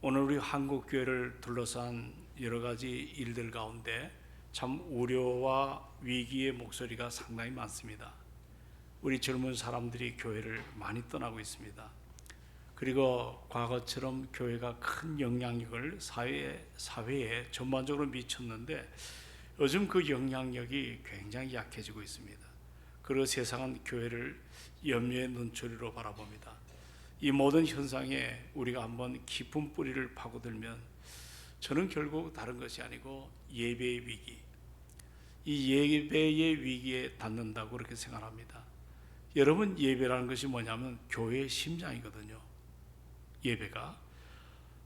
오늘 우리 한국 교회를 둘러싼 여러 가지 일들 가운데 참 우려와 위기의 목소리가 상당히 많습니다. 우리 젊은 사람들이 교회를 많이 떠나고 있습니다. 그리고 과거처럼 교회가 큰 영향력을 사회에 전반적으로 미쳤는데 요즘 그 영향력이 굉장히 약해지고 있습니다. 그리고 세상은 교회를 염려의 눈초리로 바라봅니다. 이 모든 현상에 우리가 한번 깊은 뿌리를 파고들면 저는 결국 다른 것이 아니고 예배의 위기, 이 예배의 위기에 닿는다고 그렇게 생각합니다. 여러분, 예배라는 것이 뭐냐면 교회의 심장이거든요. 예배가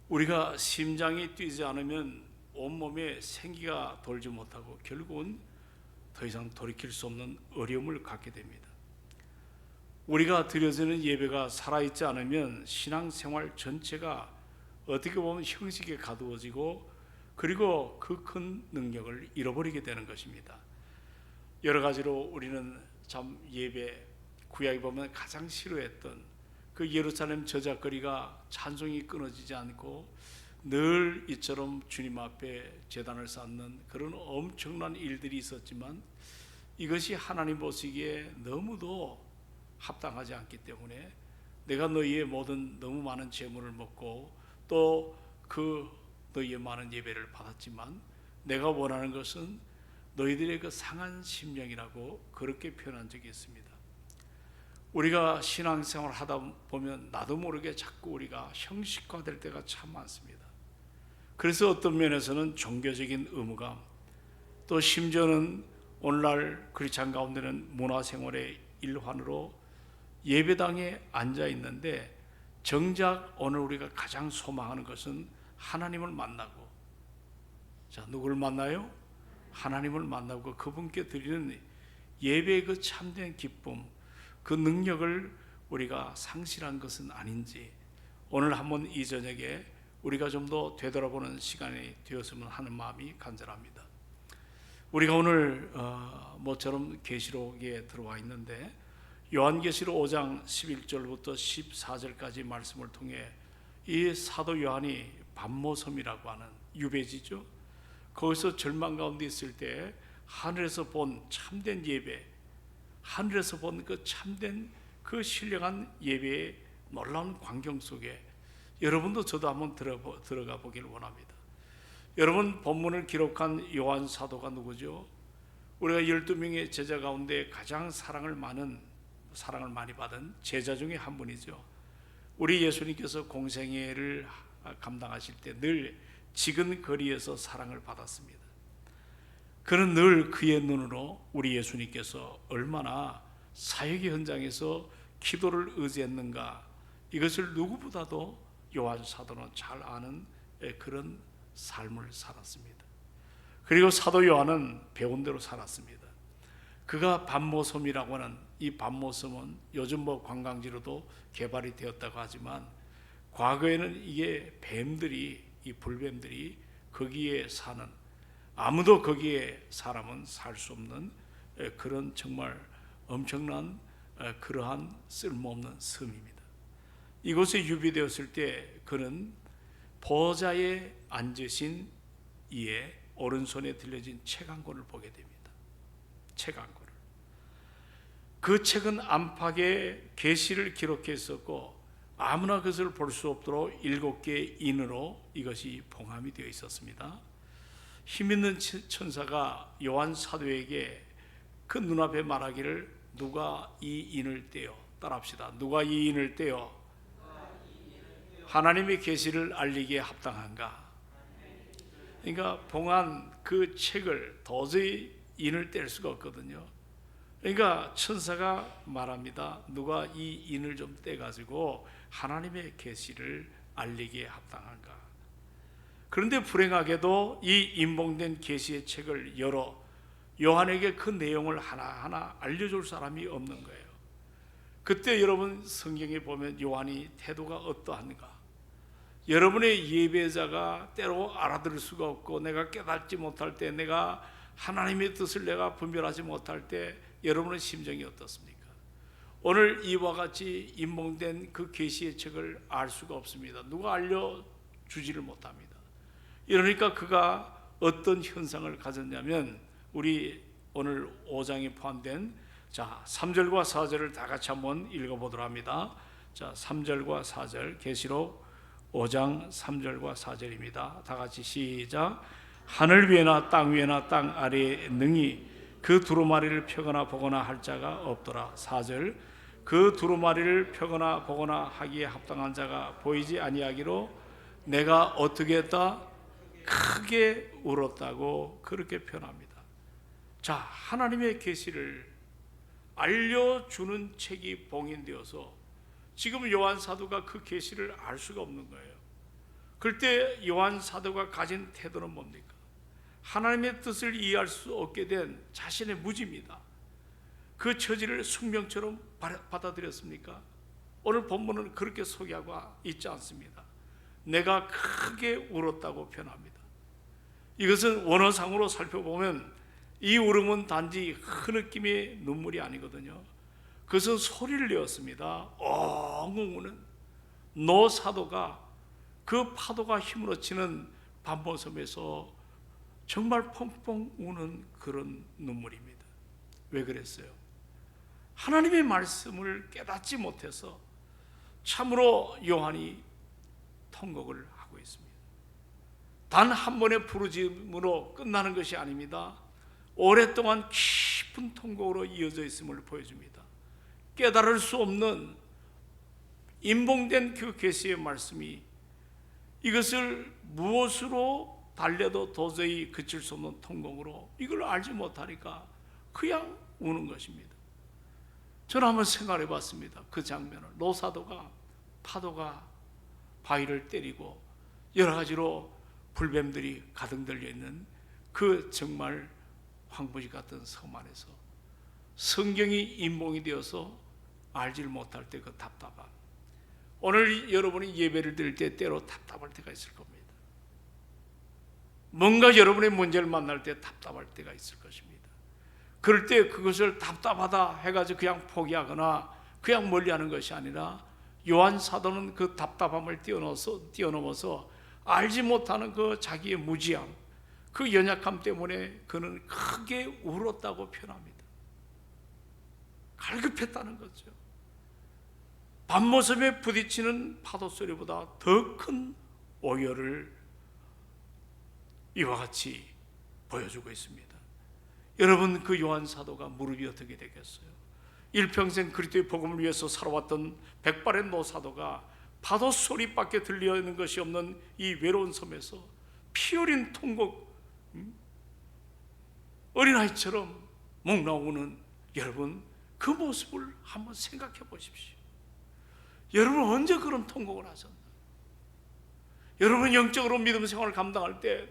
우리가 심장이 뛰지 않으면 온몸에 생기가 돌지 못하고 결국은 더 이상 돌이킬 수 없는 어려움을 갖게 됩니다. 우리가 드려지는 예배가 살아있지 않으면 신앙생활 전체가 어떻게 보면 형식에 가두어지고 그리고 그 큰 능력을 잃어버리게 되는 것입니다. 여러 가지로 우리는 참 예배, 구약에 보면 가장 싫어했던 그 예루살렘 저작거리가 찬송이 끊어지지 않고 늘 이처럼 주님 앞에 제단을 쌓는 그런 엄청난 일들이 있었지만 이것이 하나님 보시기에 너무도 합당하지 않기 때문에 내가 너희의 모든 너무 많은 재물을 먹고 또 그 너희의 많은 예배를 받았지만 내가 원하는 것은 너희들의 그 상한 심령이라고 그렇게 표현한 적이 있습니다. 우리가 신앙생활 하다 보면 나도 모르게 자꾸 우리가 형식화될 때가 참 많습니다. 그래서 어떤 면에서는 종교적인 의무감, 또 심지어는 오늘날 크리스찬 가운데는 문화생활의 일환으로 예배당에 앉아 있는데 정작 오늘 우리가 가장 소망하는 것은 하나님을 만나고, 자, 누구를 만나요? 하나님을 만나고 그분께 드리는 예배의 그 참된 기쁨, 그 능력을 우리가 상실한 것은 아닌지 오늘 한번 이 저녁에 우리가 좀 더 되돌아보는 시간이 되었으면 하는 마음이 간절합니다. 우리가 오늘 모처럼 계시록에 들어와 있는데 요한계시록 5장 11절부터 14절까지 말씀을 통해 이 사도 요한이 반모섬이라고 하는 유배지죠. 거기서 절망 가운데 있을 때 하늘에서 본 참된 예배, 하늘에서 본 그 참된 그 신령한 예배의 놀라운 광경 속에 여러분도 저도 한번 들어가 보기를 원합니다. 여러분, 본문을 기록한 요한 사도가 누구죠? 우리가 12명의 제자 가운데 가장 사랑을 많이 받은 제자 중에 한 분이죠. 우리 예수님께서 공생애를 감당하실 때 늘 지근 거리에서 사랑을 받았습니다. 그는 늘 그의 눈으로 우리 예수님께서 얼마나 사역의 현장에서 기도를 의지했는가, 이것을 누구보다도 요한 사도는 잘 아는 그런 삶을 살았습니다. 그리고 사도 요한은 배운 대로 살았습니다. 그가 반모섬이라고 하는 이 반모섬은 요즘 관광지로도 개발이 되었다고 하지만 과거에는 이게 이 불뱀들이 거기에 사는, 아무도 거기에 사람은 살 수 없는 그런 정말 엄청난 그러한 쓸모없는 섬입니다. 이곳에 유비되었을 때 그는 보좌에 앉으신 이의 오른손에 들려진 책 한 권을 보게 됩니다. 책 한 권을. 그 책은 안팎에 계시를 기록했었고 아무나 그것을 볼 수 없도록 7개의 인으로 이것이 봉함이 되어 있었습니다. 힘있는 천사가 요한 사도에게 그 눈앞에 말하기를 누가 이 인을 떼어, 따라합시다. 누가 이 인을 떼어 하나님의 계시를 알리기에 합당한가? 그러니까 봉한 그 책을 도저히 인을 뗄 수가 없거든요. 그러니까 천사가 말합니다. 누가 이 인을 좀 떼가지고 하나님의 계시를 알리기에 합당한가? 그런데 불행하게도 이 인봉된 계시의 책을 열어 요한에게 그 내용을 하나하나 알려줄 사람이 없는 거예요. 그때 여러분 성경에 보면 요한이 태도가 어떠한가? 여러분의 예배자가 때로 알아들을 수가 없고 내가 깨닫지 못할 때, 내가 하나님의 뜻을 내가 분별하지 못할 때 여러분의 심정이 어떻습니까? 오늘 이와 같이 인봉된 그 계시의 책을 알 수가 없습니다. 누가 주지를 못합니다. 이러니까 그가 어떤 현상을 가졌냐면, 우리 오늘 5장에 포함된 3절과 4절을 다 같이 한번 읽어보도록 합니다. 3절과 4절, 계시록 5장 3절과 4절입니다. 다 같이 시작. 하늘 위에나 땅 위에나 땅 아래에 능히 그 두루마리를 펴거나 보거나 할 자가 없더라. 4절. 그 두루마리를 펴거나 보거나 하기에 합당한 자가 보이지 아니하기로 내가 어떻게 했다? 크게 울었다고 그렇게 표현합니다. 하나님의 계시를 알려주는 책이 봉인되어서 지금 요한 사도가 그 계시를 알 수가 없는 거예요. 그럴 때 요한 사도가 가진 태도는 뭡니까? 하나님의 뜻을 이해할 수 없게 된 자신의 무지입니다. 그 처지를 숙명처럼 받아들였습니까? 오늘 본문은 그렇게 소개하고 있지 않습니다. 내가 크게 울었다고 표현합니다. 이것은 원어상으로 살펴보면 이 울음은 단지 흐느낌의 눈물이 아니거든요. 그것은 소리를 내었습니다. 엉엉 우는 노 사도가 그 파도가 힘으로 치는 밤모섬에서 정말 펑펑 우는 그런 눈물입니다. 왜 그랬어요? 하나님의 말씀을 깨닫지 못해서 참으로 요한이 통곡을 하고 있습니다. 단 한 번의 부르짖음으로 끝나는 것이 아닙니다. 오랫동안 깊은 통곡으로 이어져 있음을 보여줍니다. 깨달을 수 없는 인봉된 그 계시의 말씀이 이것을 무엇으로 달래도 도저히 그칠 수 없는 통곡으로 이걸 알지 못하니까 그냥 우는 것입니다. 저는 한번 생각해 봤습니다. 그 장면을. 노사도가 파도가 바위를 때리고 여러 가지로 불뱀들이 가득 들려 있는 그 정말 황무지 같은 섬 안에서 성경이 인봉이 되어서 알지를 못할 때 그 답답함. 오늘 여러분이 예배를 드릴 때 때로 답답할 때가 있을 겁니다. 뭔가 여러분의 문제를 만날 때 답답할 때가 있을 것입니다. 그럴 때 그것을 답답하다 해가지고 그냥 포기하거나 그냥 멀리하는 것이 아니라 요한 사도는 그 답답함을 뛰어넘어서 알지 못하는 그 자기의 무지함, 그 연약함 때문에 그는 크게 울었다고 표현합니다. 갈급했다는 거죠. 밤모섬에 부딪히는 파도 소리보다 더 큰 오열을 이와 같이 보여주고 있습니다. 여러분, 그 요한 사도가 무릎이 어떻게 되겠어요? 일평생 그리스도의 복음을 위해서 살아왔던 백발의 노사도가 파도 소리밖에 들리는 것이 없는 이 외로운 섬에서 피 어린 통곡, 어린아이처럼 목 나오는 여러분, 그 모습을 한번 생각해 보십시오. 여러분, 언제 그런 통곡을 하셨나요? 여러분, 영적으로 믿음 생활을 감당할 때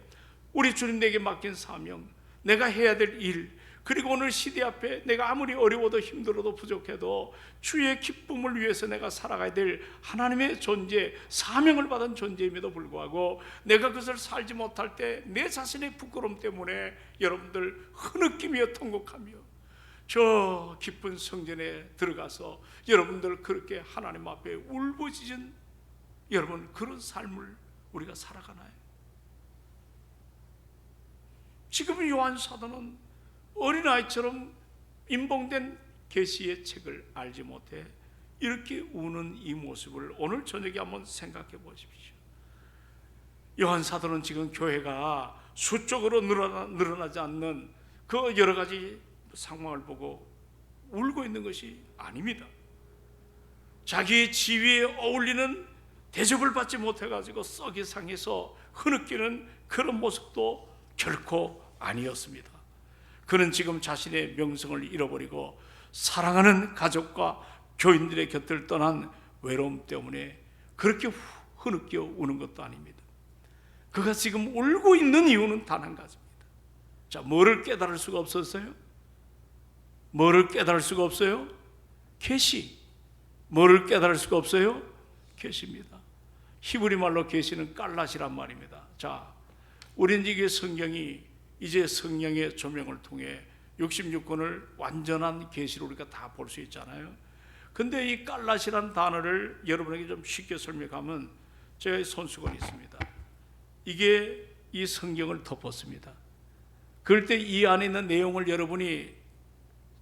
우리 주님 내게 맡긴 사명, 내가 해야 될 일, 그리고 오늘 시대 앞에 내가 아무리 어려워도 힘들어도 부족해도 주의 기쁨을 위해서 내가 살아가야 될 하나님의 존재, 사명을 받은 존재임에도 불구하고 내가 그것을 살지 못할 때 내 자신의 부끄러움 때문에 여러분들 흐느끼며 통곡하며 저 깊은 성전에 들어가서 여러분들 그렇게 하나님 앞에 울부짖은 여러분, 그런 삶을 우리가 살아가나요? 지금 요한 사도는 어린아이처럼 인봉된 계시의 책을 알지 못해 이렇게 우는 이 모습을 오늘 저녁에 한번 생각해 보십시오. 요한 사도는 지금 교회가 수적으로 늘어나지 않는 그 여러 가지 상황을 보고 울고 있는 것이 아닙니다. 자기의 지위에 어울리는 대접을 받지 못해가지고 썩이 상해서 흐느끼는 그런 모습도 결코 아니었습니다. 그는 지금 자신의 명성을 잃어버리고 사랑하는 가족과 교인들의 곁을 떠난 외로움 때문에 그렇게 흐느껴 우는 것도 아닙니다. 그가 지금 울고 있는 이유는 단 한 가지입니다. 자, 뭐를 깨달을 수가 없었어요? 뭐를 깨달을 수가 없어요? 계시. 뭐를 깨달을 수가 없어요? 계시입니다. 히브리 말로 계시는 깔랏이란 말입니다. 자, 우리는 이게 성경이 이제 성령의 조명을 통해 66권을 완전한 계시로 우리가 다 볼 수 있잖아요. 근데 이 깔랏이라는 단어를 여러분에게 좀 쉽게 설명하면 제가 손수건이 있습니다. 이게 이 성경을 덮었습니다. 그럴 때 이 안에 있는 내용을 여러분이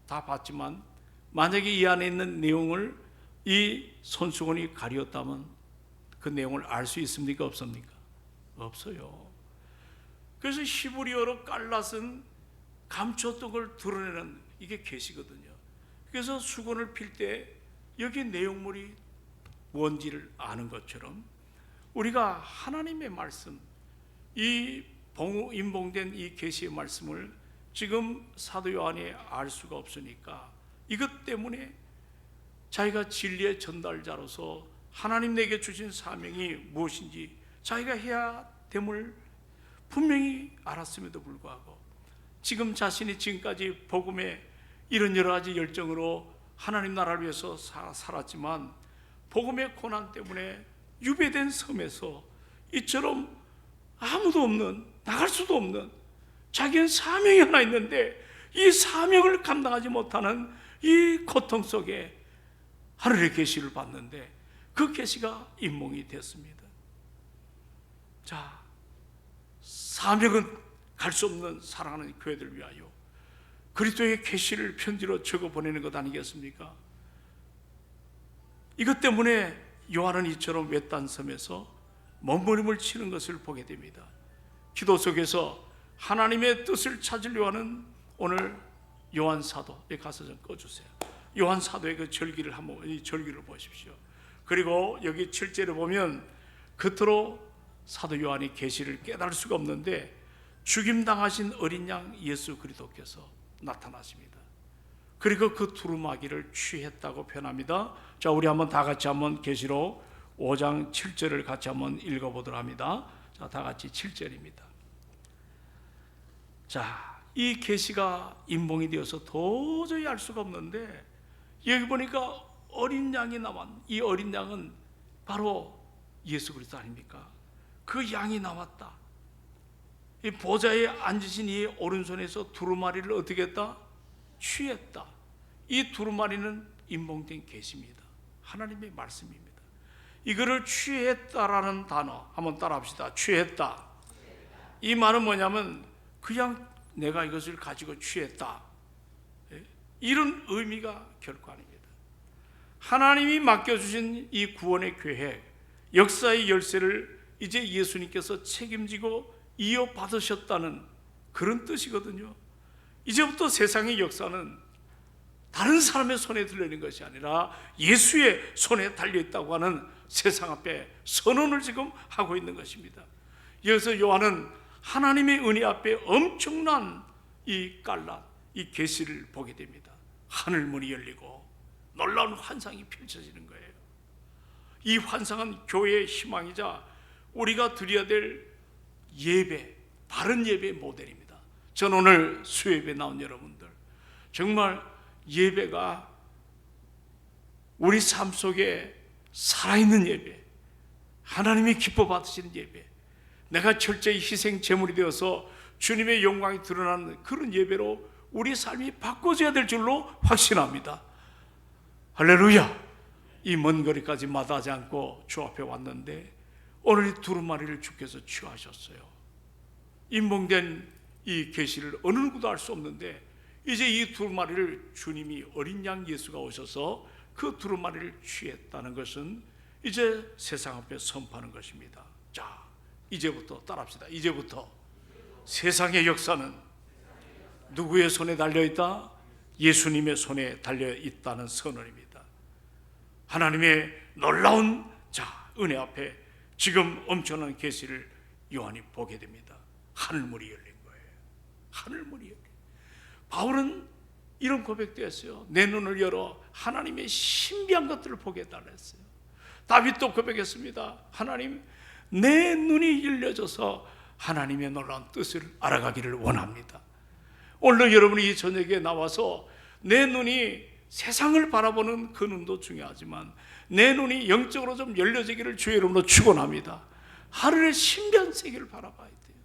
다 봤지만 만약에 이 안에 있는 내용을 이 손수건이 가리었다면 그 내용을 알 수 있습니까? 없습니까? 없어요. 그래서 히브리어로 깔랏은 감췄던 걸 드러내는 이게 계시거든요. 그래서 수건을 필 때 여기 내용물이 뭔지를 아는 것처럼 우리가 하나님의 말씀, 이 인봉된 이 계시의 말씀을 지금 사도 요한이 알 수가 없으니까 이것 때문에 자기가 진리의 전달자로서 하나님 내게 주신 사명이 무엇인지 자기가 해야 됨을 분명히 알았음에도 불구하고 지금 자신이 지금까지 복음에 이런 여러 가지 열정으로 하나님 나라를 위해서 살았지만 복음의 고난 때문에 유배된 섬에서 이처럼 아무도 없는, 나갈 수도 없는 자기는 사명이 하나 있는데 이 사명을 감당하지 못하는 이 고통 속에 하늘의 계시를 봤는데 그 계시가 임몽이 됐습니다. 자, 사명은 갈 수 없는 사랑하는 교회들 위하여 그리스도의 계시를 편지로 적어 보내는 것 아니겠습니까? 이것 때문에 요한은 이처럼 외딴 섬에서 몸부림을 치는 것을 보게 됩니다. 기도 속에서 하나님의 뜻을 찾으려 하는 오늘 요한 사도에 가서 좀 꺼주세요. 요한 사도의 그 절기를 한번 이 절기를 보십시오. 그리고 여기 7절에 보면 겉으로 사도 요한이 계시를 깨달을 수가 없는데 죽임당하신 어린 양 예수 그리스도께서 나타나십니다. 그리고 그 두루마기를 취했다고 표현합니다. 자, 우리 한번 다 같이 한번 계시록 5장 7절을 같이 한번 읽어보도록 합니다. 자, 다 같이 7절입니다. 자, 이 계시가 임봉이 되어서 도저히 알 수가 없는데 여기 보니까 어린 양이 나왔. 이 어린 양은 바로 예수 그리스도 아닙니까? 그 양이 나왔다. 이 보좌에 앉으신 이 오른손에서 두루마리를 어떻게 했다? 취했다. 이 두루마리는 임봉된 계시입니다. 하나님의 말씀입니다. 이거를 취했다라는 단어 한번 따라합시다. 취했다. 이 말은 뭐냐면 그냥 내가 이것을 가지고 취했다, 이런 의미가 결코 아닙니다. 하나님이 맡겨주신 이 구원의 계획, 역사의 열쇠를 이제 예수님께서 책임지고 이어받으셨다는 그런 뜻이거든요. 이제부터 세상의 역사는 다른 사람의 손에 들려있는 것이 아니라 예수의 손에 달려있다고 하는 세상 앞에 선언을 지금 하고 있는 것입니다. 여기서 요한은 하나님의 은혜 앞에 엄청난 이 깔랏, 이 계시를 보게 됩니다. 하늘문이 열리고 놀라운 환상이 펼쳐지는 거예요. 이 환상은 교회의 희망이자 우리가 드려야 될 예배, 바른 예배의 모델입니다. 전 오늘 수요예배 나온 여러분들, 정말 예배가 우리 삶 속에 살아있는 예배, 하나님이 기뻐 받으시는 예배, 내가 철저히 희생 제물이 되어서 주님의 영광이 드러나는 그런 예배로 우리 삶이 바꿔져야 될 줄로 확신합니다. 할렐루야. 이 먼 거리까지 마다하지 않고 주 앞에 왔는데 오늘 이 두루마리를 주께서 취하셨어요. 임봉된 이 계시를 어느 누구도 알 수 없는데 이제 이 두루마리를 주님이 어린 양 예수가 오셔서 그 두루마리를 취했다는 것은 이제 세상 앞에 선포하는 것입니다. 자, 이제부터 따라합시다. 이제부터 세상의 역사는 누구의 손에 달려있다? 예수님의 손에 달려있다는 선언입니다. 하나님의 놀라운 은혜 앞에 지금 엄청난 계시를 요한이 보게 됩니다. 하늘문이 열린 거예요. 하늘문이 열린. 바울은 이런 고백도 했어요. 내 눈을 열어 하나님의 신비한 것들을 보게 해달라 했어요. 다윗도 고백했습니다. 하나님, 내 눈이 열려져서 하나님의 놀라운 뜻을 알아가기를 원합니다. 오늘 여러분이 이 저녁에 나와서 내 눈이 세상을 바라보는 그 눈도 중요하지만 내 눈이 영적으로 좀 열려지기를 주의 이름으로 축원합니다. 하늘의 신비한 세계를 바라봐야 돼요.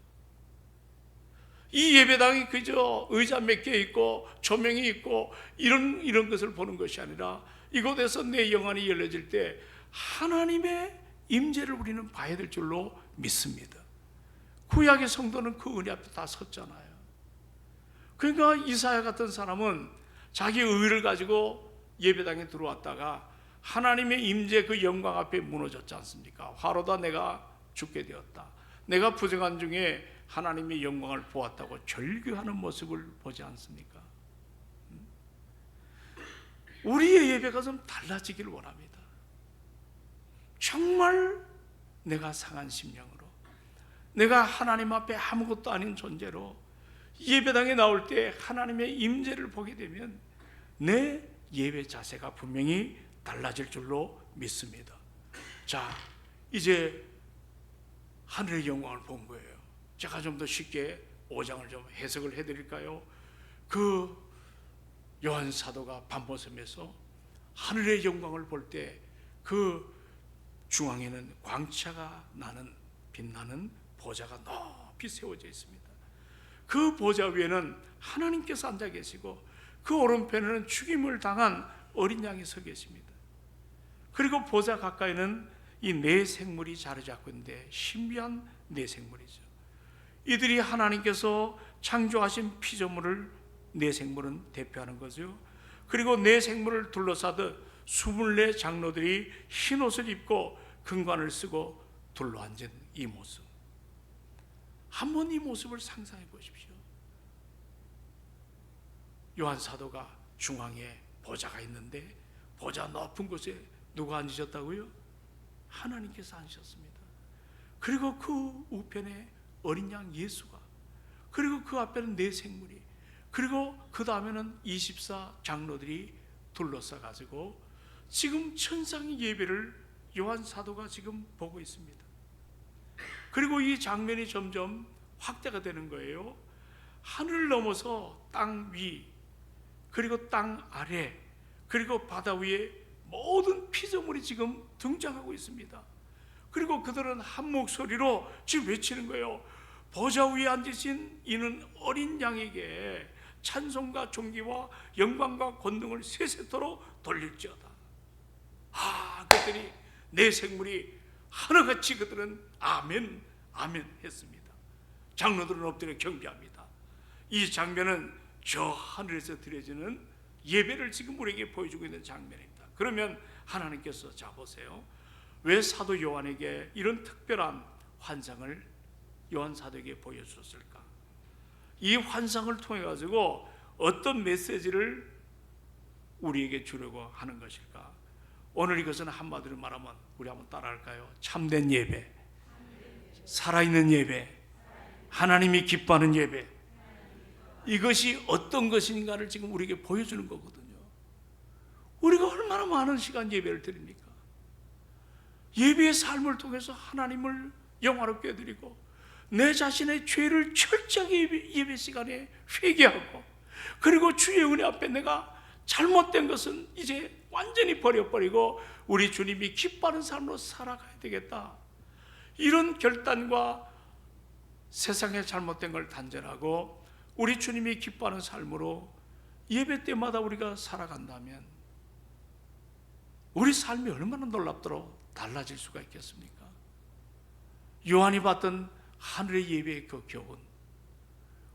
이 예배당이 그저 의자 몇 개 있고 조명이 있고 이런 것을 보는 것이 아니라 이곳에서 내 영안이 열려질 때 하나님의 임재를 우리는 봐야 될 줄로 믿습니다. 구약의 성도는 그 은혜 앞에 다 섰잖아요. 그러니까 이사야 같은 사람은 자기 의를 가지고 예배당에 들어왔다가 하나님의 임재 그 영광 앞에 무너졌지 않습니까? 화로다 내가 죽게 되었다. 내가 부정한 중에 하나님의 영광을 보았다고 절규하는 모습을 보지 않습니까? 우리의 예배가 좀 달라지길 원합니다. 정말 내가 상한 심령으로, 내가 하나님 앞에 아무것도 아닌 존재로 예배당에 나올 때 하나님의 임재를 보게 되면 내 예배 자세가 분명히 달라질 줄로 믿습니다. 자, 이제 하늘의 영광을 본 거예요. 제가 좀 더 쉽게 5장을 좀 해석을 해드릴까요? 그 요한 사도가 반보섬에서 하늘의 영광을 볼 때 그 중앙에는 광채가 나는 빛나는 보좌가 높이 세워져 있습니다. 그 보좌 위에는 하나님께서 앉아 계시고 그 오른편에는 죽임을 당한 어린 양이 서 계십니다. 그리고 보좌 가까이는 이 네 생물이 자리 잡고 있는데 신비한 네 생물이죠. 이들이 하나님께서 창조하신 피조물을 네 생물은 대표하는 거죠. 그리고 네 생물을 둘러싸듯 24 장로들이 흰 옷을 입고 금관을 쓰고 둘러앉은 이 모습, 한번 이 모습을 상상해 보십시오. 요한 사도가 중앙에 보좌가 있는데 보좌 높은 곳에 누가 앉으셨다고요? 하나님께서 앉으셨습니다. 그리고 그 우편에 어린 양 예수가, 그리고 그 앞에는 네 생물이, 그리고 그 다음에는 24 장로들이 둘러싸 가지고 지금 천상의 예배를 요한 사도가 지금 보고 있습니다. 그리고 이 장면이 점점 확대가 되는 거예요. 하늘을 넘어서 땅 위, 그리고 땅 아래, 그리고 바다 위에 모든 피조물이 지금 등장하고 있습니다. 그리고 그들은 한 목소리로 지금 외치는 거예요. 보좌 위에 앉으신 이는 어린 양에게 찬송과 존귀와 영광과 권능을 세세토록 돌릴지어다. 그들이 네 생물이 하나같이 그들은 아멘 아멘 했습니다. 장로들은 엎드려 경배합니다. 이 장면은 저 하늘에서 드려지는 예배를 지금 우리에게 보여주고 있는 장면입니다. 그러면 하나님께서 자 보세요, 왜 사도 요한에게 이런 특별한 환상을 요한 사도에게 보여주었을까? 이 환상을 통해 가지고 어떤 메시지를 우리에게 주려고 하는 것일까? 오늘 이것은 한마디로 말하면 우리 한번 따라할까요? 참된 예배, 살아있는 예배, 하나님이 기뻐하는 예배, 이것이 어떤 것인가를 지금 우리에게 보여주는 거거든요. 우리가 얼마나 많은 시간 예배를 드립니까? 예배의 삶을 통해서 하나님을 영화롭게 드리고 내 자신의 죄를 철저하게 예배 시간에 회개하고, 그리고 주의 은혜 앞에 내가 잘못된 것은 이제 완전히 버려버리고 우리 주님이 기뻐하는 삶으로 살아가야 되겠다, 이런 결단과 세상에 잘못된 걸 단절하고 우리 주님이 기뻐하는 삶으로 예배 때마다 우리가 살아간다면 우리 삶이 얼마나 놀랍도록 달라질 수가 있겠습니까? 요한이 봤던 하늘의 예배의 그 교훈,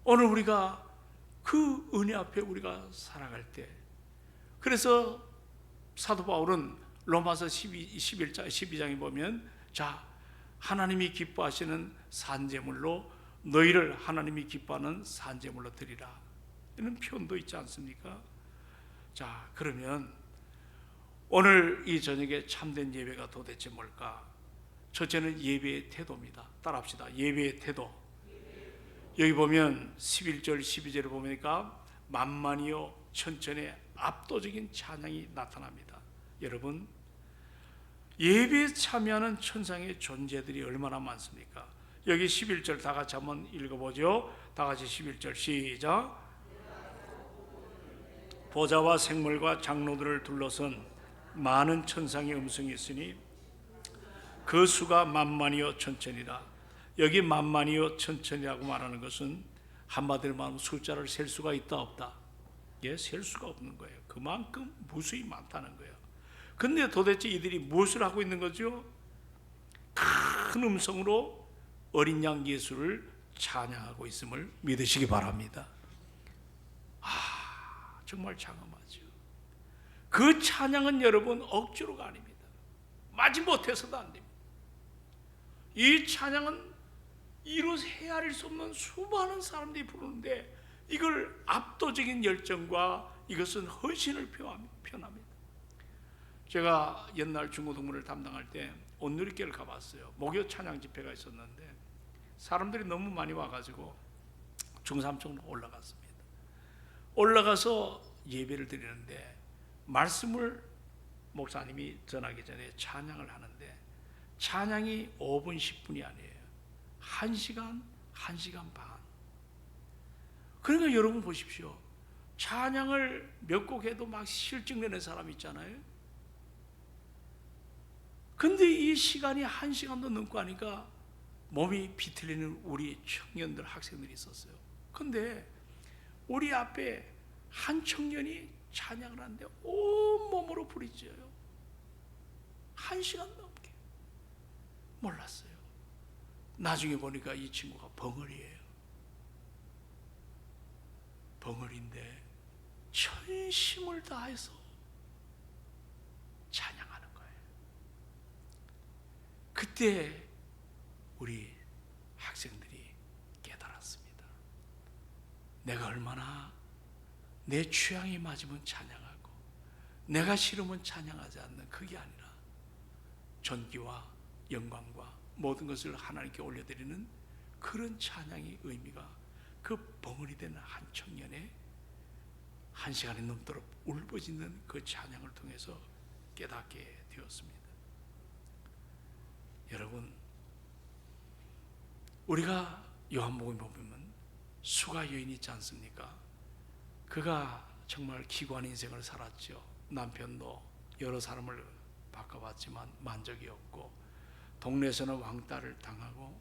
오늘 우리가 그 은혜 앞에 우리가 살아갈 때, 그래서 사도 바울은 로마서 12장에 보면 자, 하나님이 기뻐하시는 산제물로 너희를 하나님이 기뻐하는 산제물로 드리라, 이런 표현도 있지 않습니까? 자, 그러면 오늘 이 저녁에 참된 예배가 도대체 뭘까? 첫째는 예배의 태도입니다. 따라합시다. 예배의 태도. 여기 보면 11절 12절을 보니까 만만이요 천천의 압도적인 찬양이 나타납니다. 여러분, 예배에 참여하는 천상의 존재들이 얼마나 많습니까? 여기 11절 다 같이 한번 읽어보죠. 다 같이 11절 시작. 보좌와 생물과 장로들을 둘러선 많은 천상의 음성이 있으니 그 수가 만만이요 천천이라. 여기 만만이요 천천이라고 말하는 것은 한마디로 말하면 숫자를 셀 수가 있다 없다? 예, 셀 수가 없는 거예요. 그만큼 무수히 많다는 거예요. 근데 도대체 이들이 무엇을 하고 있는 거죠? 큰 음성으로 어린 양 예수를 찬양하고 있음을 믿으시기 바랍니다. 정말 장엄하죠. 그 찬양은 여러분 억지로가 아닙니다. 마지못해서도 안 됩니다. 이 찬양은 이루 헤아릴 수 없는 수많은 사람들이 부르는데 이걸 압도적인 열정과 이것은 헌신을 표현합니다. 제가 옛날 중고등부를 담당할 때 온누리교를 가봤어요. 목요 찬양 집회가 있었는데 사람들이 너무 많이 와가지고 중삼청으로 올라갔습니다. 올라가서 예배를 드리는데 말씀을 목사님이 전하기 전에 찬양을 하는데 찬양이 5분 10분이 아니에요. 1시간, 1시간 반. 그러니까 여러분 보십시오. 찬양을 몇 곡 해도 막 실증내는 사람 있잖아요. 근데 이 시간이 1시간도 넘고 하니까 몸이 비틀리는 우리 청년들, 학생들이 있었어요. 근데 우리 앞에 한 청년이 찬양을 하는데 온몸으로 부르짖어요. 1시간 넘게. 몰랐어요. 나중에 보니까 이 친구가 벙어리예요. 벙어리인데 전심을 다해서 찬양하는 거예요. 그때 우리 학생들이 깨달았습니다. 내가 얼마나 내 취향이 맞으면 찬양하고 내가 싫으면 찬양하지 않는 그게 아니라 존귀와 영광과 모든 것을 하나님께 올려드리는 그런 찬양의 의미가 그 벙어리 된 한 청년의 1시간이 넘도록 울부짖는 그 찬양을 통해서 깨닫게 되었습니다. 여러분, 우리가 요한복음에 보면 수가 여인이 있지 않습니까? 그가 정말 기구한 인생을 살았죠. 남편도 여러 사람을 바꿔봤지만 만족이 없고 동네에서는 왕따를 당하고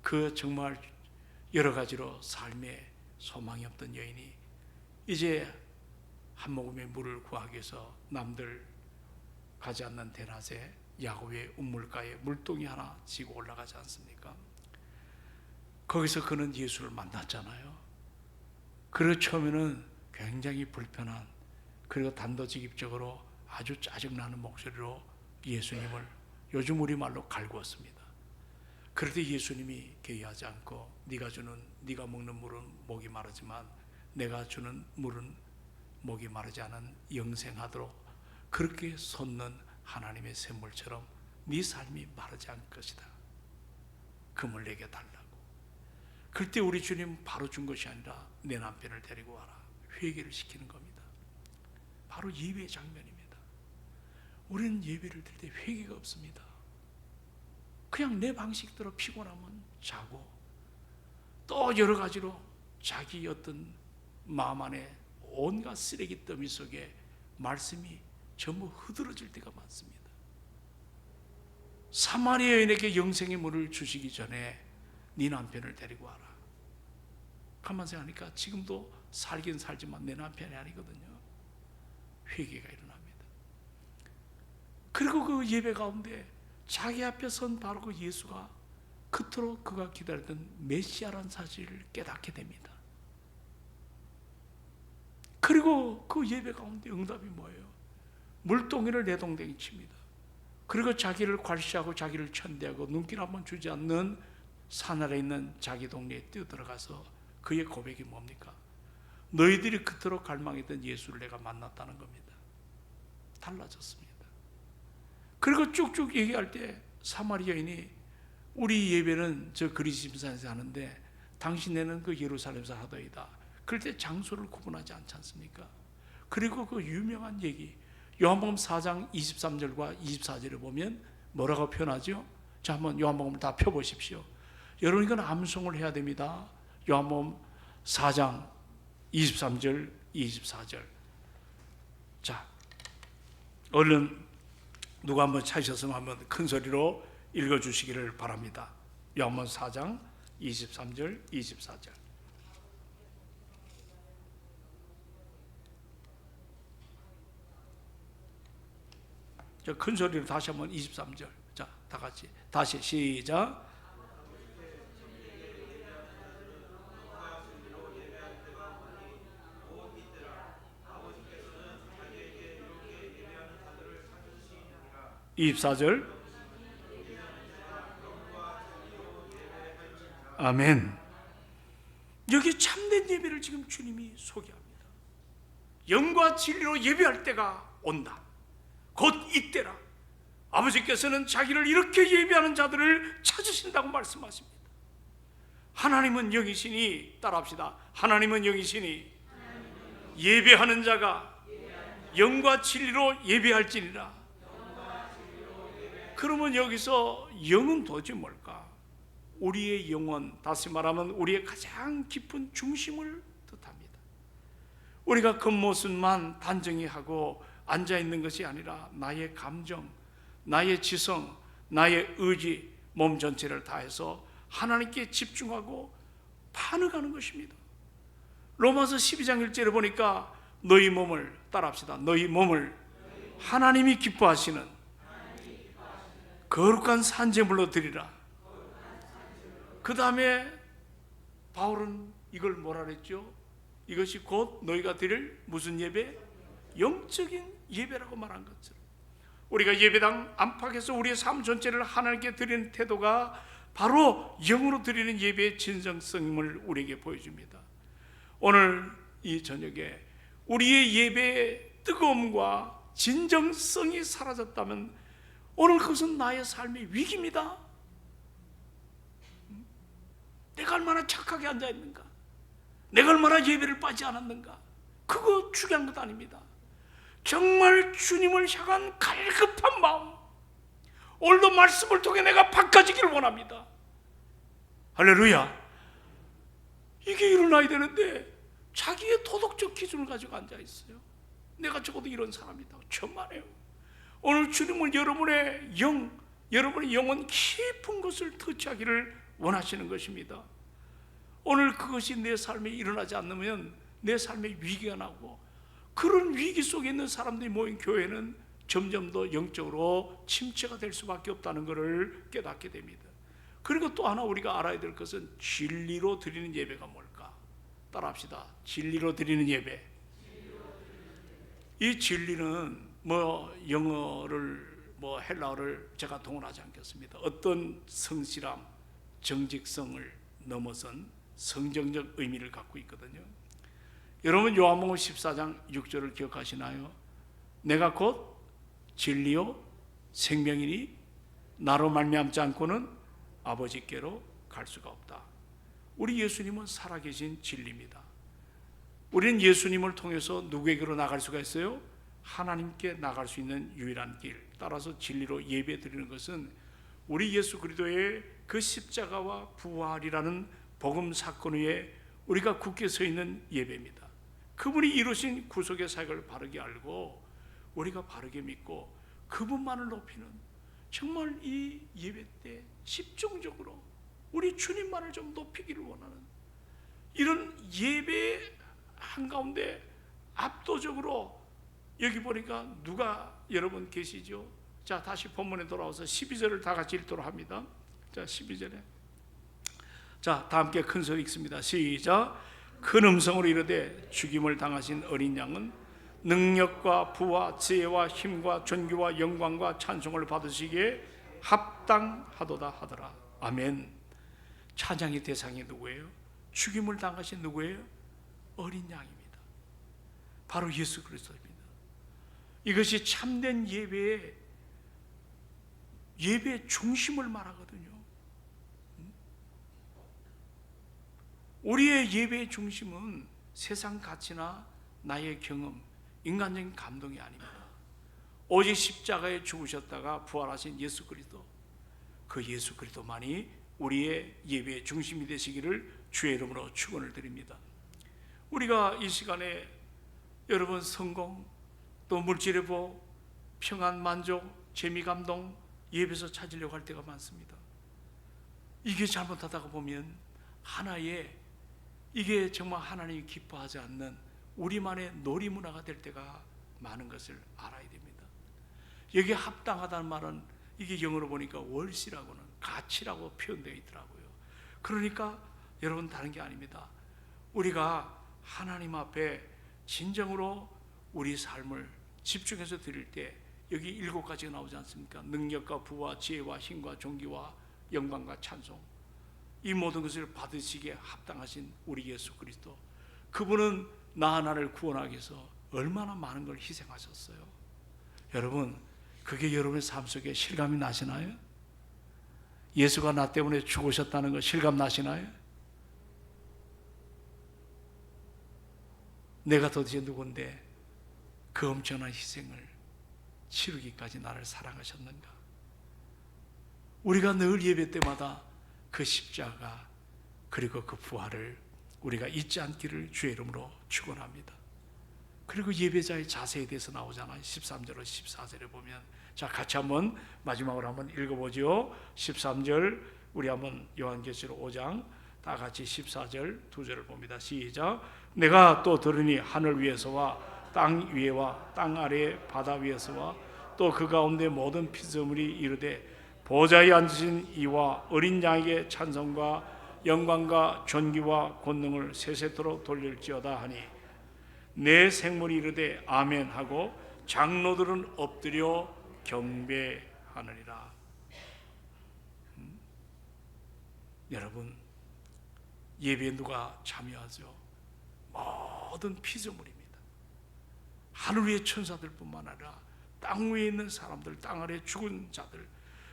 그 정말 여러 가지로 삶에 소망이 없던 여인이 이제 한 모금의 물을 구하기 위해서 남들 가지 않는 대낮에 야곱의 우물가에 물동이 하나 지고 올라가지 않습니까? 거기서 그는 예수를 만났잖아요. 그리고 처음에는 굉장히 불편한, 그리고 단도직입적으로 아주 짜증나는 목소리로 예수님을 요즘 우리말로 갈구었습니다. 그럴 때 예수님이 개의하지 않고 네가 먹는 물은 목이 마르지만 내가 주는 물은 목이 마르지 않은 영생하도록 그렇게 솟는 하나님의 샘물처럼 네 삶이 마르지 않을 것이다. 그 물 내게 달라고. 그때 우리 주님 바로 준 것이 아니라 내 남편을 데리고 와라. 회개를 시키는 겁니다. 바로 예배 장면입니다. 우리는 예배를 드릴 때 회개가 없습니다. 그냥 내 방식대로 피곤하면 자고 또 여러 가지로 자기 어떤 마음 안에 온갖 쓰레기 더미 속에 말씀이 전부 흐드러질 때가 많습니다. 사마리아 여인에게 영생의 물을 주시기 전에 네 남편을 데리고 와라. 가만 생각하니까 지금도 살긴 살지만 내 남편이 아니거든요. 회개가 일어납니다. 그리고 그 예배 가운데 자기 앞에 선 바로 그 예수가 그토록 그가 기다렸던 메시아라는 사실을 깨닫게 됩니다. 그리고 그 예배 가운데 응답이 뭐예요? 물동이를 내동댕이 칩니다. 그리고 자기를 괄시하고 자기를 천대하고 눈길 한번 주지 않는 산 아래 있는 자기 동네에 뛰어들어가서 그의 고백이 뭡니까? 너희들이 그토록 갈망했던 예수를 내가 만났다는 겁니다. 달라졌습니다. 그리고 쭉쭉 얘기할 때 사마리아인이 우리 예배는 저 그리심산에서 하는데 당신네는 그 예루살렘에서 하더이다. 그럴 때 장소를 구분하지 않지 않습니까? 그리고 그 유명한 얘기 요한복음 4장 23절과 24절에 보면 뭐라고 표현하죠? 자, 한번 요한복음을 다 펴보십시오. 여러분 이건 암송을 해야 됩니다. 요한복음 4장 23절 24절. 자, 얼른 누가 한번 찾으셨으면 한번 큰 소리로 읽어주시기를 바랍니다. 요한복음 4장 23절 24절. 큰 소리로 다시 한번 23절. 자, 다 같이 다시 시작. 24절. 아멘. 여기 참된 예배를 지금 주님이 소개합니다. 영과 진리로 예배할 때가 온다. 곧 이때라. 아버지께서는 자기를 이렇게 예배하는 자들을 찾으신다고 말씀하십니다. 하나님은 영이시니, 따라합시다. 하나님은 영이시니 예배하는 자가 영과 진리로 예배할지니라. 그러면 여기서 영은 도대체 뭘까? 우리의 영혼, 다시 말하면 우리의 가장 깊은 중심을 뜻합니다. 우리가 겉모습만 단정히 하고 앉아있는 것이 아니라 나의 감정, 나의 지성, 나의 의지, 몸 전체를 다해서 하나님께 집중하고 반응하는 것입니다. 로마서 12장 1절에 보니까 너희 몸을, 따라합시다. 너희 몸을 하나님이 기뻐하시는 거룩한 산제물로 드리라. 그 다음에 바울은 이걸 뭐라 그랬죠? 이것이 곧 너희가 드릴 무슨 예배? 영적인 예배라고 말한 것처럼 우리가 예배당 안팎에서 우리의 삶 전체를 하나님께 드리는 태도가 바로 영으로 드리는 예배의 진정성임을 우리에게 보여줍니다. 오늘 이 저녁에 우리의 예배의 뜨거움과 진정성이 사라졌다면 오늘 그것은 나의 삶의 위기입니다. 내가 얼마나 착하게 앉아있는가, 내가 얼마나 예배를 빠지 않았는가, 그거 중요한 것 아닙니다. 정말 주님을 향한 갈급한 마음, 오늘도 말씀을 통해 내가 바꿔지기를 원합니다. 할렐루야. 이게 일어나야 되는데 자기의 도덕적 기준을 가지고 앉아있어요. 내가 적어도 이런 사람이다, 천만에요. 오늘 주님은 여러분의 여러분의 영혼 깊은 것을 터치하기를 원하시는 것입니다. 오늘 그것이 내 삶에 일어나지 않으면 내 삶에 위기가 나고, 그런 위기 속에 있는 사람들이 모인 교회는 점점 더 영적으로 침체가 될 수밖에 없다는 것을 깨닫게 됩니다. 그리고 또 하나 우리가 알아야 될 것은 진리로 드리는 예배가 뭘까? 따라합시다. 진리로 드리는 예배. 이 진리는 영어를 헬라어를 제가 동원하지 않겠습니다. 어떤 성실함, 정직성을 넘어선 성정적 의미를 갖고 있거든요. 여러분 요한복음 14장 6절을 기억하시나요? 내가 곧 진리요 생명이니 나로 말미암지 않고는 아버지께로 갈 수가 없다. 우리 예수님은 살아계신 진리입니다. 우리는 예수님을 통해서 누구에게로 나갈 수가 있어요? 하나님께 나갈 수 있는 유일한 길. 따라서 진리로 예배 드리는 것은 우리 예수 그리스도의 그 십자가와 부활이라는 복음 사건 위에 우리가 굳게 서 있는 예배입니다. 그분이 이루신 구속의 사역을 바르게 알고 우리가 바르게 믿고 그분만을 높이는, 정말 이 예배 때 집중적으로 우리 주님만을 좀 높이기를 원하는 이런 예배 한가운데 압도적으로, 여기 보니까 누가 여러분 계시죠? 자, 다시 본문에 돌아와서 12절을 다 같이 읽도록 합니다. 자, 12절에 자, 다 함께 큰 소리 읽습니다. 시작. 큰 음성으로 이르되 죽임을 당하신 어린 양은 능력과 부와 지혜와 힘과 존귀와 영광과 찬송을 받으시기에 합당하도다 하더라. 아멘. 찬양의 대상이 누구예요? 죽임을 당하신 누구예요? 어린 양입니다. 바로 예수 그리스도입니다. 이것이 참된 예배의 중심을 말하거든요. 우리의 예배의 중심은 세상 가치나 나의 경험, 인간적인 감동이 아닙니다. 오직 십자가에 죽으셨다가 부활하신 예수 그리스도, 그 예수 그리스도만이 우리의 예배의 중심이 되시기를 주의 이름으로 축원을 드립니다. 우리가 이 시간에 여러분 성공, 또 물질의 복, 평안, 만족, 재미, 감동 예배에서 찾으려고 할 때가 많습니다. 이게 잘못하다가 보면 하나의, 이게 정말 하나님이 기뻐하지 않는 우리만의 놀이문화가 될 때가 많은 것을 알아야 됩니다. 여기에 합당하다는 말은 이게 영어로 보니까 월시라고는 가치라고 표현되어 있더라고요. 그러니까 여러분 다른 게 아닙니다. 우리가 하나님 앞에 진정으로 우리 삶을 집중해서 드릴 때 여기 7가지가 나오지 않습니까? 능력과 부와 지혜와 힘과 존귀와 영광과 찬송, 이 모든 것을 받으시기에 합당하신 우리 예수 그리스도, 그분은 나 하나를 구원하기 위해서 얼마나 많은 걸 희생하셨어요. 여러분, 그게 여러분의 삶 속에 실감이 나시나요? 예수가 나 때문에 죽으셨다는 거 실감 나시나요? 내가 도대체 누군데 그 엄청난 희생을 치르기까지 나를 사랑하셨는가? 우리가 늘 예배 때마다 그 십자가 그리고 그 부활을 우리가 잊지 않기를 주의 이름으로 축원합니다. 그리고 예배자의 자세에 대해서 나오잖아요. 13절로 14절에 보면, 자, 같이 한번 마지막으로 한번 읽어보죠. 13절 우리 한번 요한계시록 5장 다 같이 14절 2절을 봅니다. 시작. 내가 또 들으니 하늘 위에서와 땅 위에와 땅 아래 바다 위에서와 또 그 가운데 모든 피조물이 이르되 보좌에 앉으신 이와 어린 양에게 찬송과 영광과 존귀와 권능을 세세토록 돌릴지어다 하니, 내 생물이 이르되 아멘 하고 장로들은 엎드려 경배하느니라. 여러분, 예배에 누가 참여하죠? 모든 피조물입니다. 하늘 위의 천사들뿐만 아니라 땅 위에 있는 사람들, 땅 아래 죽은 자들,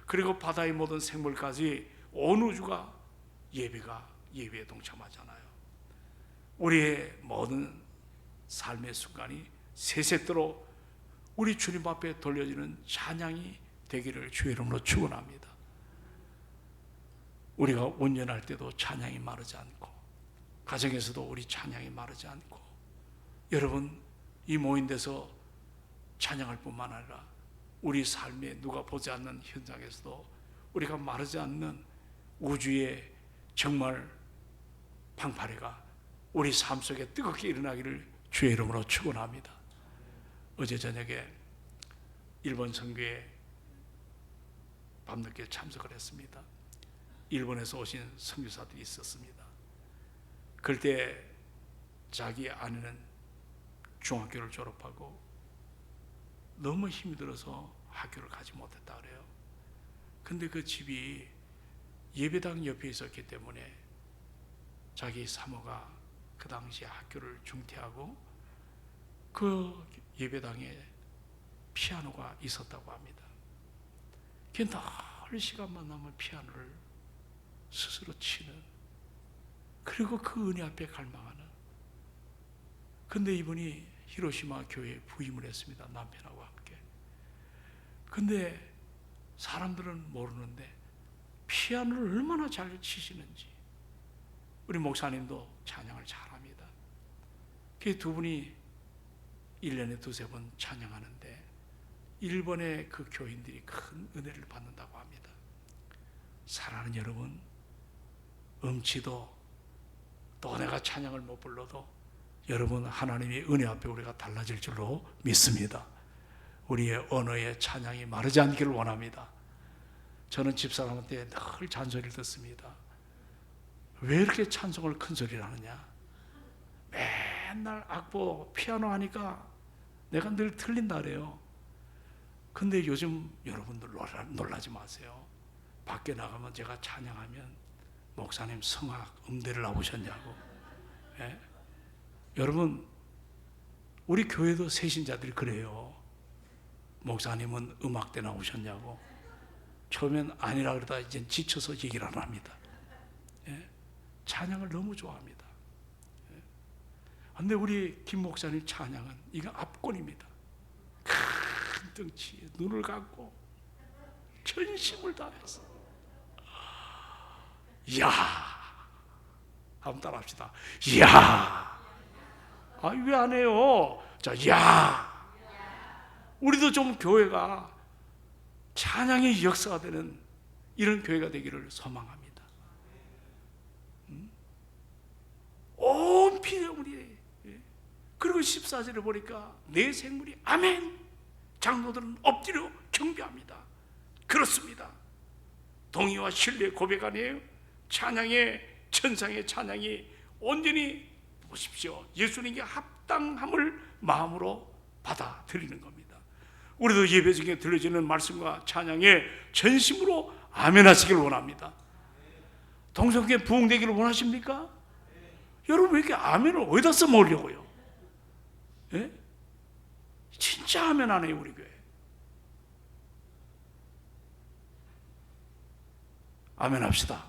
그리고 바다의 모든 생물까지 온 우주가 예배에 동참하잖아요. 우리의 모든 삶의 순간이 세세토록 우리 주님 앞에 돌려지는 찬양이 되기를 주의 이름으로 축원합니다. 우리가 온전할 때도 찬양이 마르지 않고, 가정에서도 우리 찬양이 마르지 않고, 여러분, 이 모인 데서 찬양할 뿐만 아니라 우리 삶에 누가 보지 않는 현장에서도 우리가 마르지 않는 우주의 정말 방파레가 우리 삶 속에 뜨겁게 일어나기를 주의 이름으로 축원합니다. 어제 저녁에 일본 선교에 밤늦게 참석을 했습니다. 일본에서 오신 선교사들이 있었습니다. 그때 자기 아내는 중학교를 졸업하고 너무 힘이 들어서 학교를 가지 못했다 그래요. 근데 그 집이 예배당 옆에 있었기 때문에 자기 사모가 그 당시에 학교를 중퇴하고 그 예배당에 피아노가 있었다고 합니다. 늘 시간만 나면 피아노를 스스로 치는, 그리고 그 은혜 앞에 갈망하는. 근데 이분이 히로시마 교회에 부임을 했습니다. 남편하고 함께. 근데 사람들은 모르는데 피아노를 얼마나 잘 치시는지. 우리 목사님도 찬양을 잘합니다. 그 두 분이 1년에 2-3번 찬양하는데 일본의 그 교인들이 큰 은혜를 받는다고 합니다. 사랑하는 여러분, 음치도 또 내가 찬양을 못 불러도 여러분, 하나님의 은혜 앞에 우리가 달라질 줄로 믿습니다. 우리의 언어의 찬양이 마르지 않기를 원합니다. 저는 집사람한테 늘 잔소리를 듣습니다. 왜 이렇게 찬송을 큰 소리를 하느냐? 맨날 악보 피아노 하니까 내가 늘 틀린다 그래요. 근데 요즘 여러분들 놀라지 마세요. 밖에 나가면 제가 찬양하면 목사님 성악 음대를 나오셨냐고. 예? 여러분, 우리 교회도 세신자들이 그래요. 목사님은 음악대 나오셨냐고. 처음엔 아니라 그러다 이제 지쳐서 얘기를 안 합니다. 예? 찬양을 너무 좋아합니다. 그런데 우리 김 목사님 찬양은 이건 압권입니다. 큰 덩치에 눈을 감고 전심을 다해서, 이야, 한번 따라합시다. 이야. 아, 왜 안 해요? 자, 야. 우리도 좀 교회가 찬양의 역사가 되는 이런 교회가 되기를 소망합니다. 온 피조물이. 그리고 14절에 보니까 내 생물이 아멘, 장로들은 엎드려 경배합니다. 그렇습니다. 동의와 신뢰 고백 아니에요? 찬양의, 천상의 찬양이 온전히 보십시오. 예수님께 합당함을 마음으로 받아들이는 겁니다. 우리도 예배 중에 들려지는 말씀과 찬양에 전심으로 아멘 하시길 원합니다. 동성교회 부흥되기를 원하십니까? 여러분 왜 이렇게 아멘을 어디다 써먹으려고요? 예? 진짜 아멘 안 해요 우리 교회. 아멘 합시다.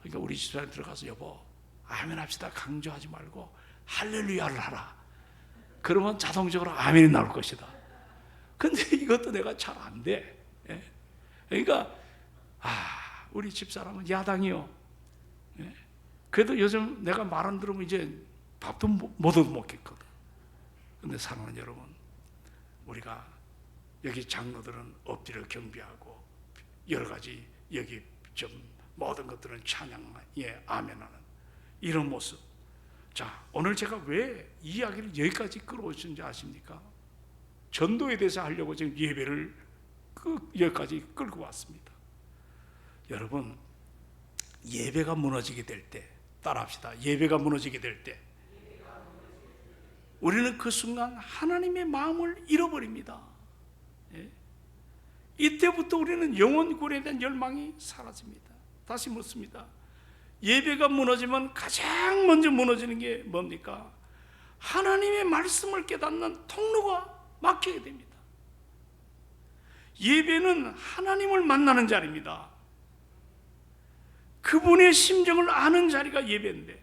그러니까 우리 집사람 들어가서 여보 아멘 합시다 강조하지 말고 할렐루야를 하라. 그러면 자동적으로 아멘이 나올 것이다. 근데 이것도 내가 잘 안 돼. 예? 그러니까 우리 집사람은 야당이요. 예? 그래도 요즘 내가 말 안 들으면 이제 밥도 못 얻어먹겠거든. 근데 사랑하는 여러분, 우리가 여기 장로들은 엎드려 경배하고 여러 가지 여기 좀 모든 것들은 찬양에 아멘하는 이런 모습. 자, 오늘 제가 왜 이 이야기를 여기까지 끌어오신지 아십니까? 전도에 대해서 하려고 지금 예배를 여기까지 끌고 왔습니다. 여러분, 예배가 무너지게 될 때, 따라합시다. 예배가 무너지게 될 때, 우리는 그 순간 하나님의 마음을 잃어버립니다. 예? 이때부터 우리는 영혼 구원에 대한 열망이 사라집니다. 다시 묻습니다. 예배가 무너지면 가장 먼저 무너지는 게 뭡니까? 하나님의 말씀을 깨닫는 통로가 막히게 됩니다. 예배는 하나님을 만나는 자리입니다. 그분의 심정을 아는 자리가 예배인데,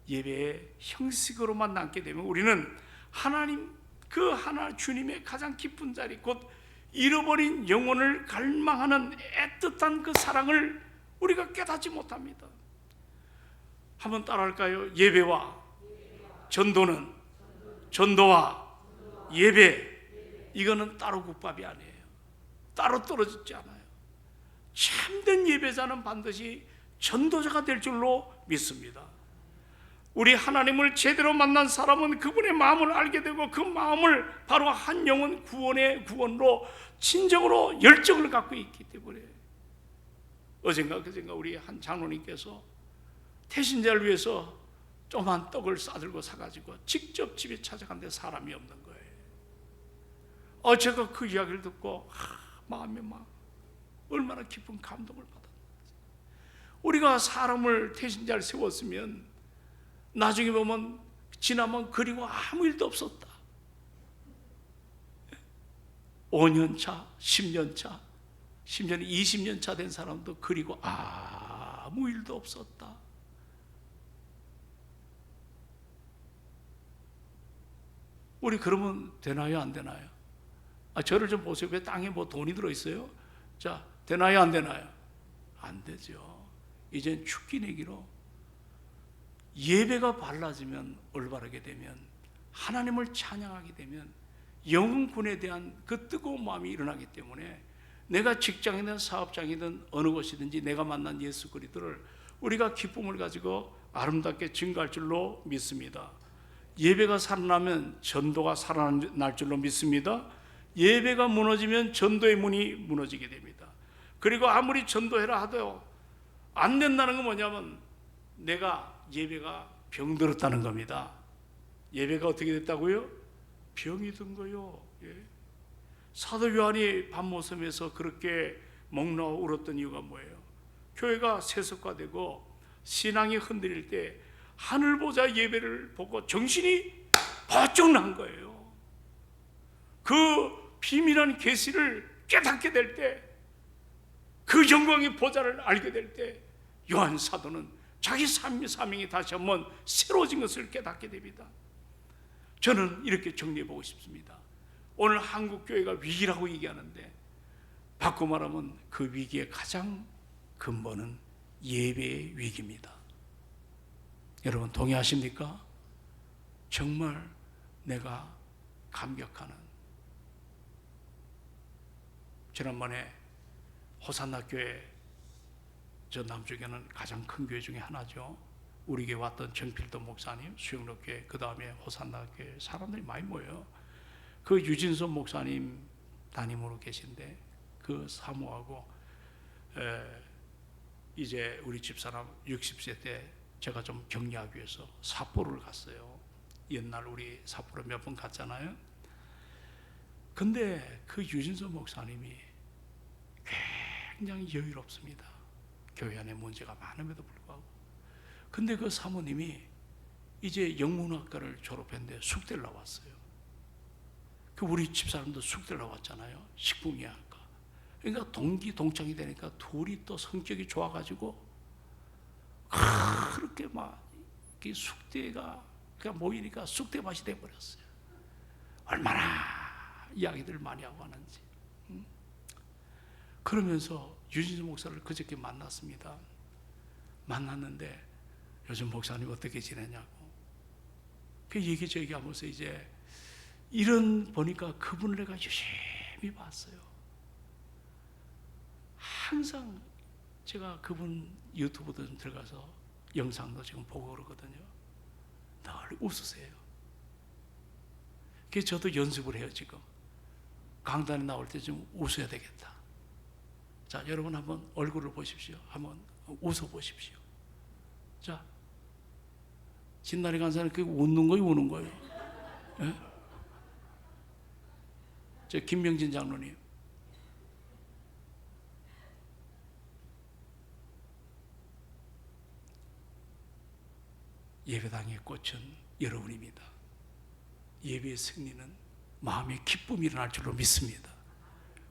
예배의 형식으로만 남게 되면 우리는 하나님, 그 하나 주님의 가장 깊은 자리, 곧 잃어버린 영혼을 갈망하는 애틋한 그 사랑을 우리가 깨닫지 못합니다. 한번 따라할까요? 예배와 전도는, 전도와 예배, 이거는 따로 국밥이 아니에요. 따로 떨어지지 않아요. 참된 예배자는 반드시 전도자가 될 줄로 믿습니다. 우리 하나님을 제대로 만난 사람은 그분의 마음을 알게 되고 그 마음을 바로 한 영혼 구원의 구원으로 진정으로 열정을 갖고 있기 때문에, 어젠가 그젠가 우리 한 장로님께서 태신자를 위해서 조그만 떡을 싸들고 사가지고 직접 집에 찾아갔는데 사람이 없는 거예요. 제가 그 이야기를 듣고 마음에 막 얼마나 깊은 감동을 받았는지. 우리가 사람을 태신자를 세웠으면 나중에 보면 지나면 그리고 아무 일도 없었다. 5년 차, 10년 차, 심지어는 20년 차 된 사람도 그리고 아무 일도 없었다. 우리 그러면 되나요, 안 되나요? 저를 좀 보세요. 왜 땅에 뭐 돈이 들어있어요? 자, 되나요, 안 되나요? 안 되죠. 이젠 축기 내기로 예배가 발라지면, 올바르게 되면, 하나님을 찬양하게 되면 영혼군에 대한 그 뜨거운 마음이 일어나기 때문에 내가 직장이든 사업장이든 어느 곳이든지 내가 만난 예수 그리스도를 우리가 기쁨을 가지고 아름답게 증거할 줄로 믿습니다. 예배가 살아나면 전도가 살아날 줄로 믿습니다. 예배가 무너지면 전도의 문이 무너지게 됩니다. 그리고 아무리 전도해라 하도 안 된다는 건 뭐냐면 내가 예배가 병들었다는 겁니다. 예배가 어떻게 됐다고요? 병이 든 거요. 예. 사도 요한이 밤모섬에서 그렇게 목놓아 울었던 이유가 뭐예요? 교회가 세속화되고 신앙이 흔들릴 때 하늘 보자 예배를 보고 정신이 바짝 난 거예요. 그 비밀한 계시를 깨닫게 될 때, 그 영광의 보좌를 알게 될 때 요한 사도는 자기 사명이 다시 한번 새로워진 것을 깨닫게 됩니다. 저는 이렇게 정리해 보고 싶습니다. 오늘 한국교회가 위기라고 얘기하는데, 바꿔 말하면 그 위기의 가장 근본은 예배의 위기입니다. 여러분 동의하십니까? 정말 내가 감격하는, 지난번에 호산나 교회, 저 남쪽에는 가장 큰 교회 중에 하나죠. 우리 교회 왔던 정필도 목사님, 수영로 교회, 그 다음에 호산나 교회 사람들이 많이 모여요. 그 유진선 목사님 담임으로 계신데 그 사모하고 이제 우리 집사람 60세 때 제가 좀 격려하기 위해서 삿포로를 갔어요. 옛날 우리 삿포로 몇 번 갔잖아요. 근데 그 유진수 목사님이 굉장히 여유롭습니다. 교회 안에 문제가 많음에도 불구하고. 근데 그 사모님이 이제 영문학과를 졸업했는데 숙대를 나왔어요. 그 우리 집사람도 숙대를 나왔잖아요. 식품의학과. 그러니까 동창이 되니까 둘이 또 성격이 좋아가지고 그렇게 막 숙대가 모이니까 숙대 맛이 돼버렸어요. 얼마나 이야기들 많이 하고 하는지. 그러면서 유진수 목사를 그저께 만났습니다. 만났는데 요즘 목사님 어떻게 지내냐고. 그 얘기저기 하면서 이제 이런 보니까 그분을 내가 유심히 봤어요. 항상 제가 그분 유튜브도 들어가서 영상도 지금 보고 그러거든요. 늘 웃으세요. 그래서 저도 연습을 해요. 지금 강단에 나올 때 좀 웃어야 되겠다. 자, 여러분 한번 얼굴을 보십시오. 한번 웃어 보십시오. 자, 진날이 간사는 그게 웃는 거예요, 우는 거예요? 예? 저 김명진 장로님. 예배당의 꽃은 여러분입니다. 예배의 승리는 마음의 기쁨이 일어날 줄로 믿습니다.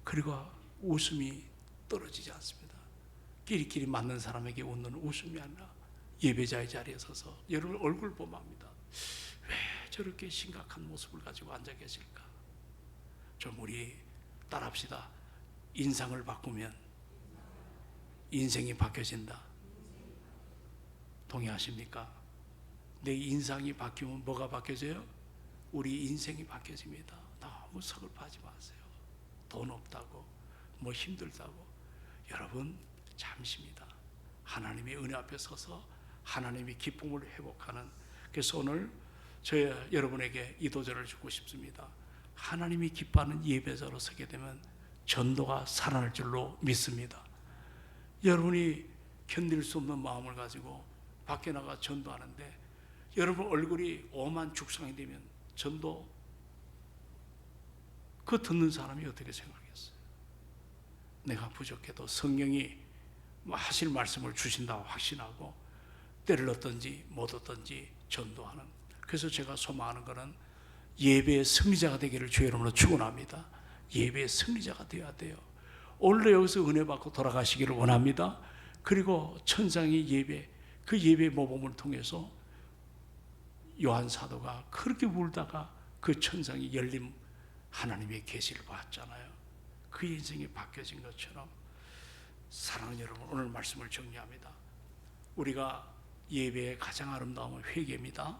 그리고 웃음이 떨어지지 않습니다. 끼리끼리 맞는 사람에게 웃는 웃음이 아니라 예배자의 자리에 서서 여러분 얼굴 보면 압니다. 왜 저렇게 심각한 모습을 가지고 앉아 계실까? 좀 우리 따라합시다. 인상을 바꾸면 인생이 바뀌어진다. 동의하십니까? 내 인상이 바뀌면 뭐가 바뀌어져요? 우리 인생이 바뀌어집니다. 너무 서글퍼하지 마세요. 돈 없다고, 뭐 힘들다고. 여러분 잠시입니다. 하나님의 은혜 앞에 서서 하나님의 기쁨을 회복하는. 그래서 오늘 여러분에게 이 도전을 주고 싶습니다. 하나님이 기뻐하는 예배자로 서게 되면 전도가 살아날 줄로 믿습니다. 여러분이 견딜 수 없는 마음을 가지고 밖에 나가 전도하는데 여러분 얼굴이 오만 죽상이 되면 전도 그 듣는 사람이 어떻게 생각했어요? 내가 부족해도 성령이 하실 말씀을 주신다고 확신하고 때를 얻든지 못 얻든지 전도하는. 그래서 제가 소망하는 것은 예배의 승리자가 되기를 주의 이름으로 축원합니다. 예배의 승리자가 되어야 돼요. 오늘 여기서 은혜 받고 돌아가시기를 원합니다. 그리고 천상의 예배, 그 예배 모범을 통해서 요한 사도가 그렇게 울다가 그 천상이 열린 하나님의 계시를 봤잖아요. 그 인생이 바뀌어진 것처럼 사랑하는 여러분, 오늘 말씀을 정리합니다. 우리가 예배의 가장 아름다움은 회개입니다.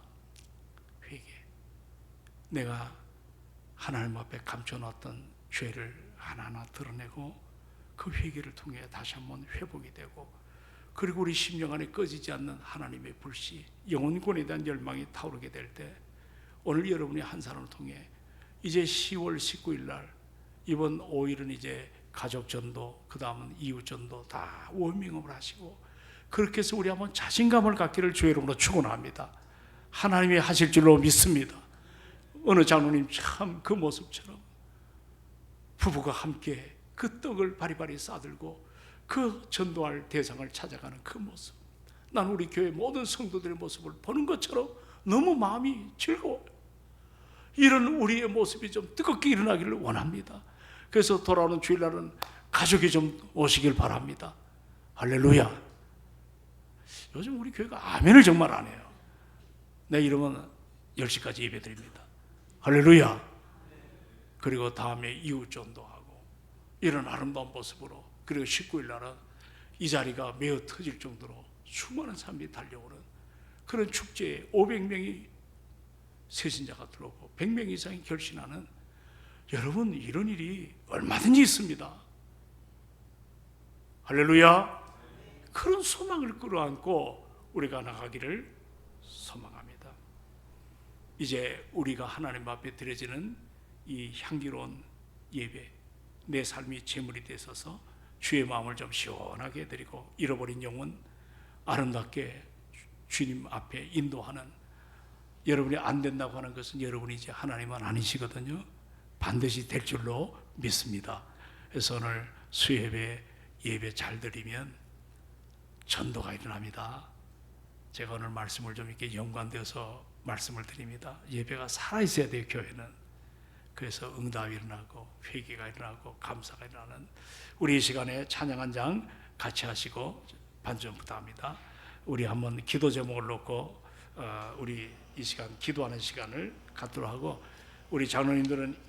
회개. 내가 하나님 앞에 감춰놨던 죄를 하나하나 드러내고 그 회개를 통해 다시 한번 회복이 되고, 그리고 우리 심령 안에 꺼지지 않는 하나님의 불씨, 영혼권에 대한 열망이 타오르게 될 때, 오늘 여러분이 한 사람을 통해 이제 10월 19일 날 이번 5일은 이제 가족전도, 그 다음은 이웃전도 다 워밍업을 하시고, 그렇게 해서 우리 한번 자신감을 갖기를 주의 이름으로 축원합니다. 하나님이 하실 줄로 믿습니다. 어느 장로님 참 그 모습처럼 부부가 함께 그 떡을 바리바리 싸들고 그 전도할 대상을 찾아가는 그 모습, 난 우리 교회 모든 성도들의 모습을 보는 것처럼 너무 마음이 즐거워요. 이런 우리의 모습이 좀 뜨겁게 일어나기를 원합니다. 그래서 돌아오는 주일날은 가족이 좀 오시길 바랍니다. 할렐루야. 요즘 우리 교회가 아멘을 정말 안 해요. 내 이름은 10시까지 예배 드립니다. 할렐루야. 그리고 다음에 이웃 전도하고 이런 아름다운 모습으로, 그리고 19일 날은 이 자리가 메어 터질 정도로 수많은 사람들이 달려오는 그런 축제에 500명이 세신자가 들어오고 100명 이상이 결신하는, 여러분 이런 일이 얼마든지 있습니다. 할렐루야. 그런 소망을 끌어안고 우리가 나가기를 소망합니다. 이제 우리가 하나님 앞에 드려지는 이 향기로운 예배, 내 삶이 제물이 되어서 주의 마음을 좀 시원하게 해드리고 잃어버린 영혼 아름답게 주님 앞에 인도하는, 여러분이 안 된다고 하는 것은 여러분이 이제 하나님은 아니시거든요. 반드시 될 줄로 믿습니다. 그래서 오늘 수협에 예배 잘 드리면 전도가 일어납니다. 제가 오늘 말씀을 좀 이렇게 연관되어서 말씀을 드립니다. 예배가 살아있어야 돼요, 교회는. 그래서 응답이 일어나고 회개가 일어나고 감사가 일어나는 우리 이 시간에 찬양 한 장 같이 하시고 반주음 부탁합니다. 우리 한번 기도 제목을 놓고 우리 이 시간 기도하는 시간을 갖도록 하고, 우리 장로님들은